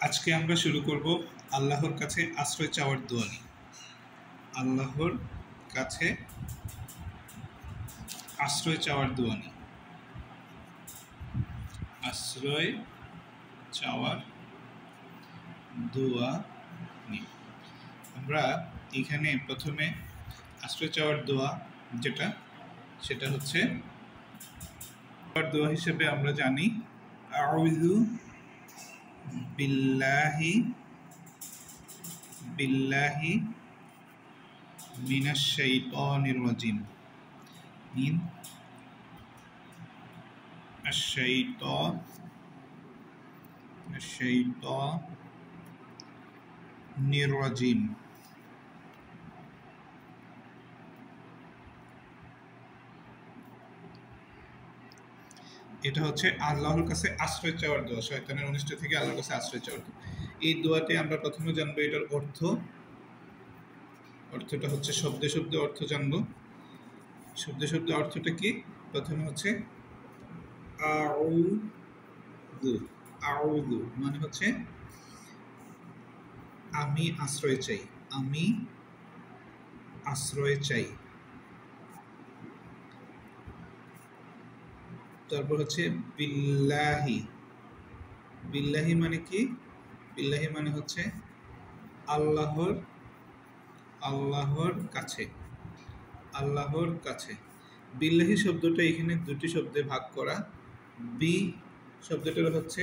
আজকে আমরা শুরু করব আল্লাহর কাছে আশ্রয় চাওয়ার দোয়া নিয়ে। আল্লাহর কাছে আশ্রয় চাওয়ার দোয়া নিয়ে। আশ্রয় চাওয়ার দোয়া নিয়ে আমরা এখানে প্রথমে আশ্রয় চাওয়ার দোয়া সেটা হচ্ছে দোয়া হিসেবে আমরা জানি আউযু বিল্লাহি মিনাশ শাইতানির রাজিম। الشيطانir রাজিম। এটা হচ্ছে আল্লাহর কাছে আশ্রয় চাওয়ার দোয়া, শয়তানের অনিষ্ট থেকে আল্লাহর কাছে আশ্রয় চাওয়ার দোয়া। এই দোয়াতে আমরা প্রথমে জানবো এটার অর্থটা হচ্ছে শব্দে শব্দে অর্থ জানবো। শব্দে শব্দে অর্থটা কি? প্রথমে হচ্ছে আউযু মানে হচ্ছে আমি আশ্রয় চাই, আমি আশ্রয় চাই। তারপর হচ্ছে বিল্লাহি মানে কি? বিল্লাহি মানে হচ্ছে আল্লাহর কাছে। বিল্লাহি শব্দটা এখানে দুটি শব্দে ভাগ করা। বি শব্দটা হচ্ছে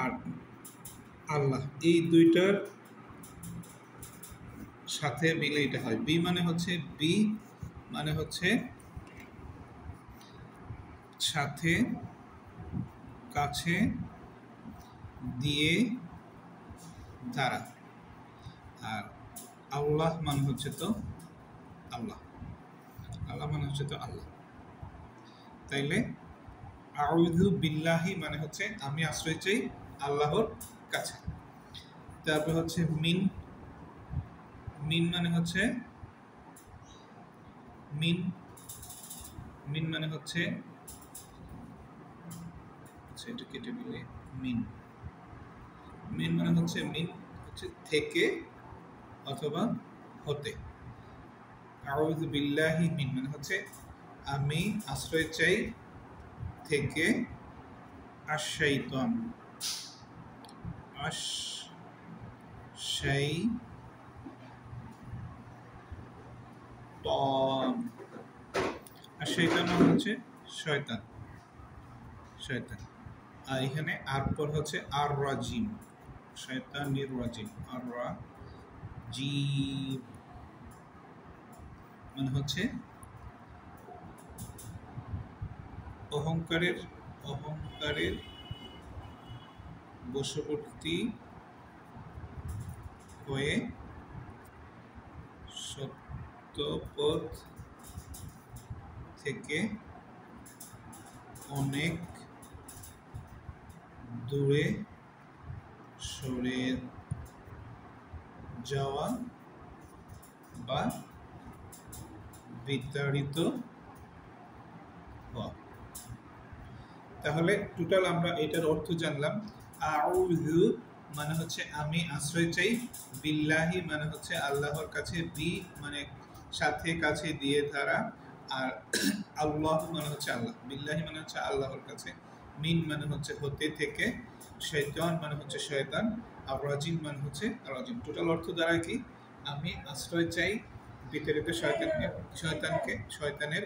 আর আল্লাহ, এই দুইটার সাথে মিলে এটা হয়। বি মানে হচ্ছে সাথে, কাছে, দিয়ে, দ্বারা। আর আল্লাহ মানে হচ্ছে তো আল্লাহ মানে হচ্ছে তো আল্লাহ। তাইলে আউযু বিল্লাহি মানে হচ্ছে আমি আশ্রয় চাই আল্লাহর কাছে। তারপর হচ্ছে মিন মানে হচ্ছে এটা কেটে দিলে মিন মানে হচ্ছে থেকে অথবা হতে। আউযু বিল্লাহি মিন মানে হচ্ছে আমি আশ্রয় চাই থেকে আশ-শাইতান মানে হচ্ছে শয়তান। আর এখানে আর পর হচ্ছে আর রাজিম, শয়তানির রাজিম। আর রাজিম মানে হচ্ছে অহংকারের বশবর্তী হয়ে সত্যপথ থেকে অনেক দূরে সরে যাওয়া বা বিতাড়িত হওয়া। তাহলে টোটাল আমরা এটার অর্থ জানলাম। আউযু মানে হচ্ছে আমি আশ্রয় চাই, বিল্লাহি মানে হচ্ছে আল্লাহর কাছে, বি মানে সাথে, কাছে, দিয়ে, দ্বারা, আর আল্লাহ মানে হচ্ছে আল্লাহ। বিল্লাহি মানে হচ্ছে আল্লাহর কাছে, মিন মানে হচ্ছে হতে, থেকে, শয়তান মানে হচ্ছে শয়তান, আর রাজিম মানে হচ্ছে রাজিম। টোটাল অর্থ দ্বারা কি? আমি আশ্রয় চাই বিতাড়িত শয়তানের।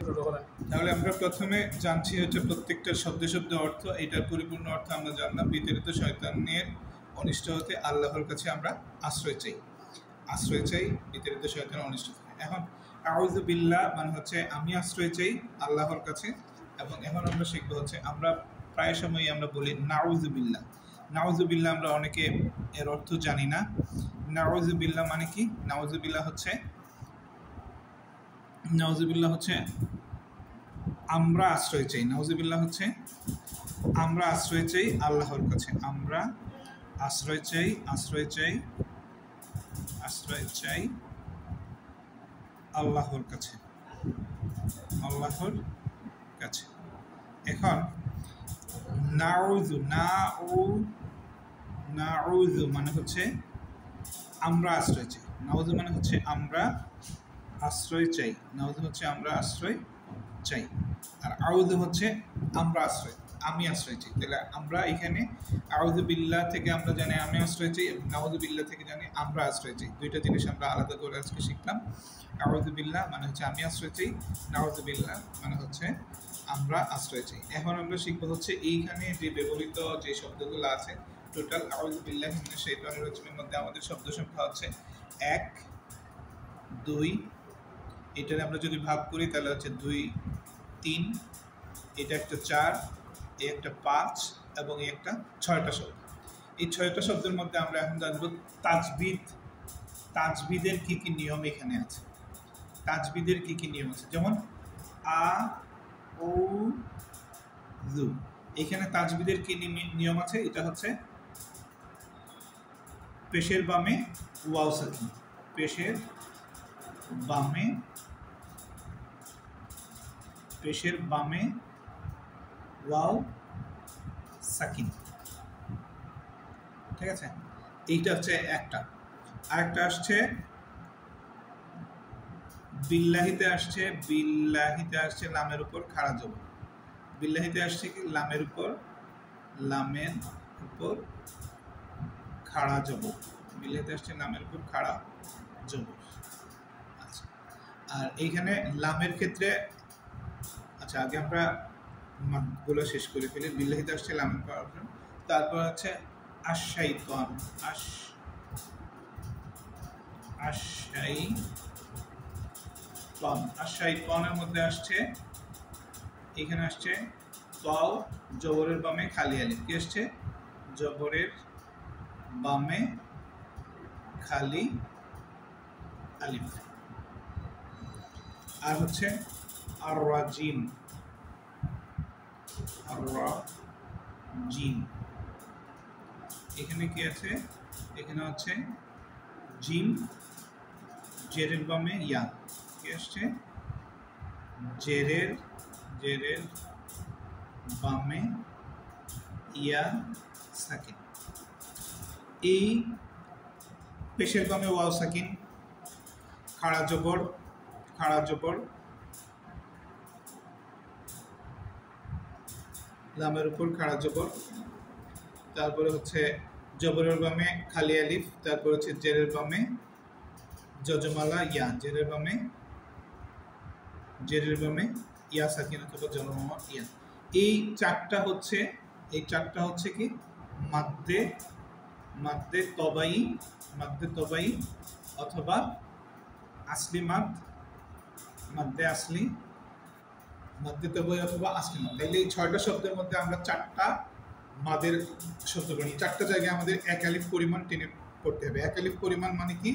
তাহলে আমরা প্রথমে জানছি হচ্ছে প্রত্যেকটার শব্দে শব্দে অর্থ। এটার পরিপূর্ণ অর্থ আমরা জানলাম, বিতাড়িত শয়তানের অনিষ্ট হতে আল্লাহর কাছে আমরা আশ্রয় চাই বিতাড়িত শয়তানের অনিষ্ট থেকে। এখন আউযু বিল্লাহ মানে হচ্ছে আমি আশ্রয় চাই আল্লাহর কাছে। এবং এখন আমরা শিখবো হচ্ছে, আমরা প্রায় সময়ই আমরা বলি নাউযু বিল্লাহ। আমরা অনেকে এর অর্থ জানি না। নাউযু বিল্লাহ মানে কি? নাউযু বিল্লাহ হচ্ছে আমরা আশ্রয় চাই। নাউযুবিল্লাহ হচ্ছে আমরা আশ্রয় চাই আল্লাহর কাছে। আমরা আশ্রয় চাই আল্লাহর কাছে। এখন নাউযু নাউযু মানে হচ্ছে আমরা আশ্রয় চাই। নাউযু মানে হচ্ছে আমরা আশ্রয় চাই। নাউযু হচ্ছে আমরা আশ্রয় চাই, আর আউযু হচ্ছে আমরা আশ্রয়, আমি আশ্রয় চাই। তাহলে আমরা এখানে আউযু বিল্লাহ থেকে আমরা জানি আমি আশ্রয় চাই, এবং নাউযু বিল্লাহ থেকে জানি আমরা আশ্রয় চাই। দুইটা জিনিস আমরা আলাদা করে আজকে শিখলাম। আউযু বিল্লাহ মানে হচ্ছে আমি আশ্রয় চাই, নাউযু বিল্লাহ মানে হচ্ছে আমরা আশ্রয় চাই। এখন আমরা শিখবো হচ্ছে এইখানে যে ব্যবহৃত যে শব্দগুলো আছে, টোটাল আউযু বিল্লাহি মিনাশ শাইতানির রাজিমের মধ্যে আমাদের শব্দ সংখ্যা হচ্ছে 1, 2, এটারে আমরা যদি ভাগ করি তাহলে হচ্ছে 2, 3, এটা একটা 4, এই একটা 5 এবং এই একটা 6টা শব্দ। এই 6টা শব্দের মধ্যে আমরা এখন জানবো তাজবিদের কি কি নিয়ম এখানে আছে। তাজবিদের কি কি নিয়ম আছে, যেমন আ ও জু, এখানে তাজবিদের কি নিয়ম আছে। এটা হচ্ছে পেশের বামে ওয়াও সাকিন, পেশের বামে ওয়াও সাকিন, ঠিক আছে। এইটা হচ্ছে একটা। আরেকটা আসছে বিল্লাহিতে আসছে লামের উপর খাড়া জবর। বিল্লাহিতে আসছে কি লামের উপর খাড়া জবর। বিল্লাহিতে আসছে লামের উপর খাড়া জবর। আচ্ছা, আর এইখানে লামের ক্ষেত্রে, আচ্ছা আগে আমরা মাদগুলো শেষ করে ফেলি। বিল্লাহিতে আসছে লামের উপর, তারপর হচ্ছে আশ-শাইতান, আশ-শাইতানের মধ্যে আসছে, এখানে আসছে তাও জবরের বামে খালি আলিফ। কি আসছে? জবরের বামে খালি আলিফ। আর হচ্ছে আর-রাজিম, এখানে কি আছে? এখানে হচ্ছে জিম, জেরের বামে ইয়া। কি আসছে? জেরের বামে ইয়া সাকিন। এই পেশের বামে ওয়াও সাকিন, খাড়া জবর লামের উপর খাড়া জবর, তারপরে হচ্ছে জবরের বামে খালি আলিফ, তারপর হচ্ছে জেরের বামে যজমালা ইয়া, জেরের বামে ইয়া সাকিন অথবা জজমালা ইয়া। এই চারটা হচ্ছে কি মাদ্দে তবাই অথবা আসলি মাদ্দে তবাই অথবা আসলি মাদ। তাইলে এই 6টা শব্দের মধ্যে আমরা 4টা মাদের শব্দ পাই। 4টা জায়গায় আমাদের 1 আলিফ পরিমাণ টেনে পড়তে হবে। 1 আলিফ পরিমাণ মানে কি?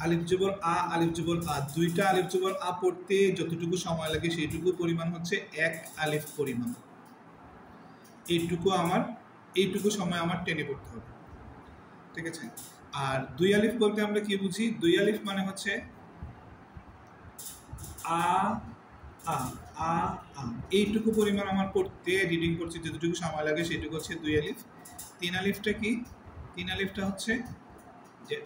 আলিফ জবর আ, 2টা আলিফ জবর আ পড়তে যতটুকু সময় লাগে সেইটুকু পরিমাণ হচ্ছে 1 আলিফ পরিমাণ। এইটুকু সময় আমার টেনে পড়তে হবে, ঠিক আছে। আর 2 আলিফ বলতে আমরা কি বুঝি? 2 আলিফ মানে হচ্ছে এইটুকু পরিমাণ আমার পড়তে, রিডিং করতে যতটুকু সময় লাগে সেটুকু হচ্ছে 2 আলিফ। 3 আলিফটা কি? 3 আলিফটা হচ্ছে যে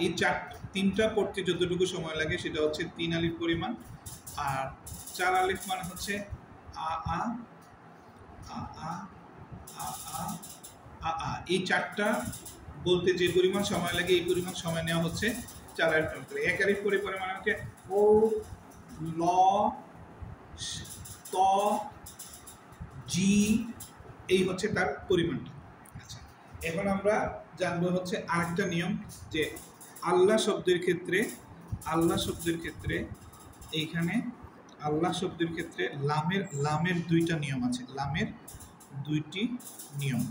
এই 3টা পড়তে যতটুকু সময় লাগে সেটা হচ্ছে 3 আলিফ পরিমাণ। আর 4 আলিফ মানে হচ্ছে এই 4টা বলতে যে পরিমাণ সময় লাগে এই পরিমাণ সময় নেওয়া হচ্ছে 4 আলিফ। 1 আলিফ পরিমাণ হচ্ছে ও, ল, ত, জি, এই হচ্ছে তার পরিমাণটা। আচ্ছা, এখন আমরা জানবো হচ্ছে আরেকটা নিয়ম, যে আল্লাহ শব্দের ক্ষেত্রে এইখানে আল্লাহ শব্দের ক্ষেত্রে লামের 2টা নিয়ম আছে। লামের 2টি নিয়ম।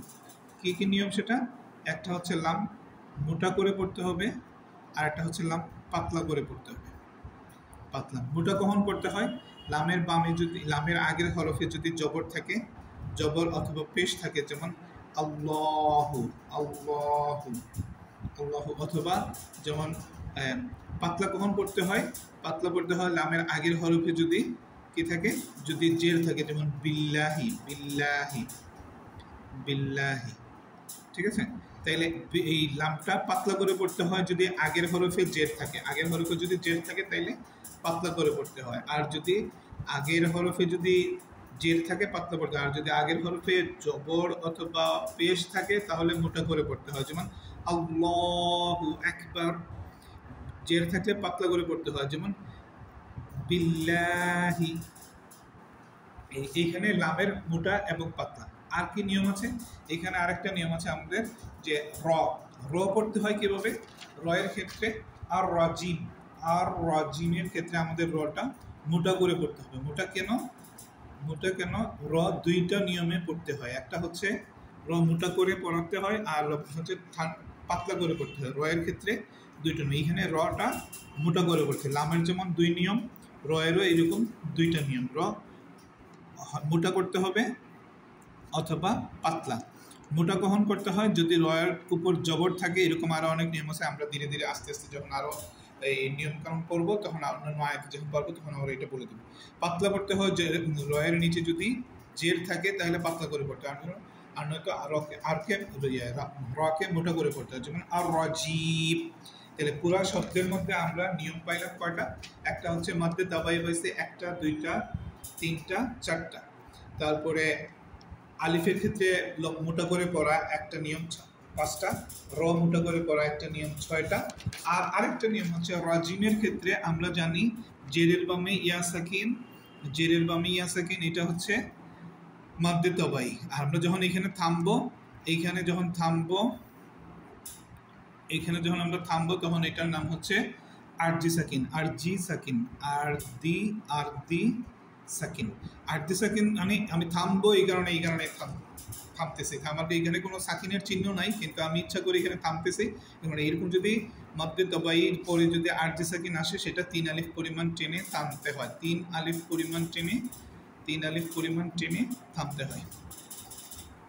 কি কি নিয়ম সেটা? একটা হচ্ছে লাম মোটা করে পড়তে হবে, আর একটা হচ্ছে লাম পাতলা করে পড়তে হবে। মোটা কখন পড়তে হয়? লামের বামে যদি, লামের আগের হরফে যদি জবর থাকে, জবর অথবা পেশ থাকে, যেমন আল্লাহু, অথবা যেমন পাতলা কখন পড়তে হয়? পাতলা পড়তে হয় লামের আগের হরফে যদি কি থাকে, যদি জের থাকে, যেমন বিল্লাহি, বিল্লাহি, বিল্লাহি, ঠিক আছে। তাইলে এই লামটা পাতলা করে পড়তে হয় যদি আগের হরফে জের থাকে, আগের হরফে যদি জের থাকে তাইলে পাতলা করে পড়তে হয়। আর যদি আগের হরফে যদি জের থাকে পাতলা পড়তে হয়, আর যদি আগের হরফে জবর অথবা পেশ থাকে তাহলে মোটা করে পড়তে হয়। যেমন আল্লাহু আকবার, জের থাকলে পাতলা করে পড়তে হয়, যেমন বিল্লাহি। এইখানে লামের মোটা এবং পাতলা। আর কি নিয়ম আছে এখানে? আরেকটা নিয়ম আছে আমাদের, যে র পড়তে হয় কিভাবে? রয়ের ক্ষেত্রে আর রাজিম, আর রাজিমের ক্ষেত্রে আমাদের রটা মোটা করে পড়তে হবে। মোটা কেন? মোটা কেন? র দুইটা নিয়মে পড়তে হয়। একটা হচ্ছে র মোটা করে পড়াতে হয়, আর হচ্ছে পাতলা করে পড়তে হয়। রয়ের ক্ষেত্রে দুইটা নিয়ম। এখানে রটা মোটা করে পড়তে হয়। লামের যেমন দুই নিয়ম, রয়েরও এরকম দুইটা নিয়ম। র মোটা করতে হবে অথবা পাতলা। মোটা কখন করতে হয়? যদি রয়ের উপর জবর থাকে। এরকম আরও অনেক নিয়ম আছে, আমরা ধীরে ধীরে আস্তে আস্তে যখন আরও এই নিয়মকানুন পড়বো তখন অন্যান্য আয়াত যখন পড়বো তখন আমরা এটা বলে দেবো। পাতলা করতে হয় যে রয়ের নিচে যদি জের থাকে তাহলে পাতলা করে পড়তে হয়, আর নয়তো রকে মোটা করে পড়তে হয়, যেমন আর রাজীব। তাহলে পুরা শব্দের মধ্যে আমরা নিয়ম পাইলাম কয়টা? একটা হচ্ছে মধ্যে দাবাই হয়েছে একটা, দুইটা, তিনটা, চারটা। তারপরে আলিফের ক্ষেত্রে মোটা করে পড়া একটা নিয়ম, পাঁচটা। র মোটা করে পড়া একটা নিয়ম, ছয়টা। আর আরেকটা নিয়ম হচ্ছে রাজিমের ক্ষেত্রে আমরা জানি জেরের বামে ইয়া সাকিন, জেরের বামে ইয়া সাকিন, এটা হচ্ছে মাদ্দে তবাই। আর আমরা যখন এখানে থামবো, এইখানে যখন থামবো, এখানে যখন আমরা থামবো তখন এটার নাম হচ্ছে আরজি সাকিন, আরজি সাকিন, আরদি, আরদি সাকিন। আরদি সাকিন মানে আমি থামবো এই কারণে থামতেছি। আমার এখানে কোনো সাকিনের চিহ্ন নাই, কিন্তু আমি ইচ্ছা করি এখানে থামতেছি। এরকম যদি মধ্যে তবাইয়ের পরে যদি আরজি সাকিন আসে, সেটা 3 আলিফ পরিমাণ টেনে থামতে হয়। 3 আলিফ পরিমাণ টেনে, 3 আলিফ পরিমাণ টেনে থামতে হয়।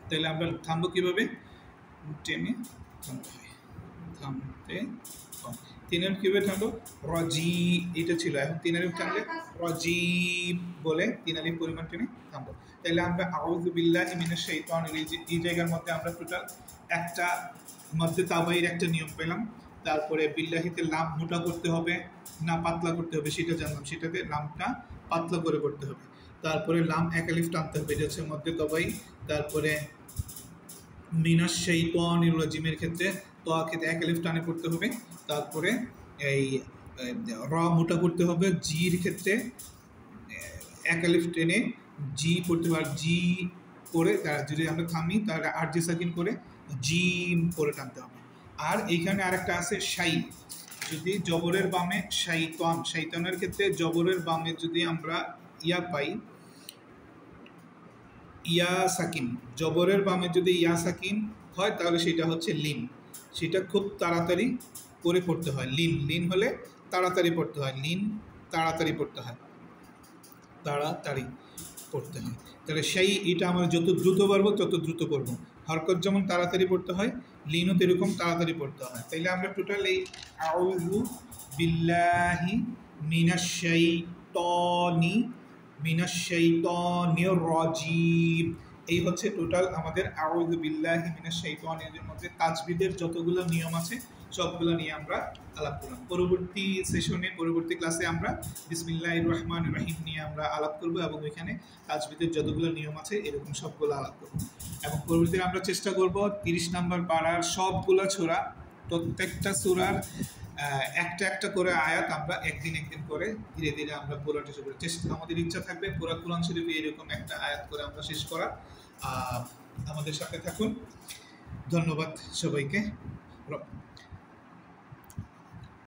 তাহলে আমরা থামবো কিভাবে? টেনে থামতে হয়, থামতে হয়। 3 আলিফ কিভাবে থামবো? রজি, এটা ছিল। এখন 3 আলিফ টানলে রজিব বলে 3 আলিফ পরিমাণ টেনে থামবো। তাহলে আমরা আউযু বিল্লাহি মিনাশ শাইতানির এই জায়গার মধ্যে আমরা টোটাল একটা মধ্যে তাবাইয়ের একটা নিয়ম পেলাম। তারপরে বিল্লাহিতে লাম মোটা করতে হবে না পাতলা করতে হবে সেটা জানলাম, সেটাতে লামটা পাতলা করে করতে হবে। তারপরে লাম এক আলিফ টানতে হবে, এটা হচ্ছে মধ্যে তাবাই। তারপরে মিনাশ শাইতানির রাজিমের ক্ষেত্রে ক্ষেত্রে এক আলিফ টানে পড়তে হবে। তারপরে এই র মোটা করতে হবে। জির ক্ষেত্রে এক আলিফ টেনে জি পড়তে হবে, আর জি করে যদি আমরা থামি তাহলে আরজি সাকিন করে জিম করে টানতে হবে। আর এইখানে আরেকটা আছে শাই, যদি জবরের বামে শাইতান, শাইতানের ক্ষেত্রে জবরের বামে যদি আমরা ইয়া পাই, ইয়া সাকিন, জবরের বামে যদি ইয়া সাকিন হয় তাহলে সেটা হচ্ছে লিন। সেটা খুব তাড়াতাড়ি করে পড়তে হয়। লিন, লিন হলে তাড়াতাড়ি পড়তে হয়, লিন তাড়াতাড়ি পড়তে হয়, তাড়াতাড়ি পড়তে হয়। তাহলে সেই এটা আমরা যত দ্রুত পারবো তত দ্রুত পড়বো। হরকত যেমন তাড়াতাড়ি পড়তে হয়, লিনও এরকম তাড়াতাড়ি পড়তে হয়। তাইলে আমরা টোটাল এই আউযু বিল্লাহি মিনাশ শাইতানির রাজিম, এই হচ্ছে টোটাল আমাদের আউযু বিল্লাহি মিনাশ শাইতানির মধ্যে তাজবিদের যতগুলো নিয়ম আছে সবগুলো নিয়ে আমরা আলাপ করলাম। পরবর্তী সেশনে, পরবর্তী ক্লাসে আমরা বিসমিল্লাহির রহমানির রহিম নিয়ে আমরা আলাপ করব, এবং ওইখানে তাজবিদের যতগুলো নিয়ম আছে এরকম সবগুলো আলাপ করব। এবং পরবর্তীতে আমরা চেষ্টা করব 30 নম্বর পাড়ার সবগুলো সূরা, প্রত্যেকটা সূরার একটা একটা করে আয়াত আমরা একদিন করে ধীরে ধীরে আমরা পুরোটা চেষ্টা, আমাদের ইচ্ছা থাকবে পুরো কোরআন শরীফে এরকম একটা আয়াত করে আমরা শেষ করা। আমাদের সাথে থাকুন। ধন্যবাদ সবাইকে।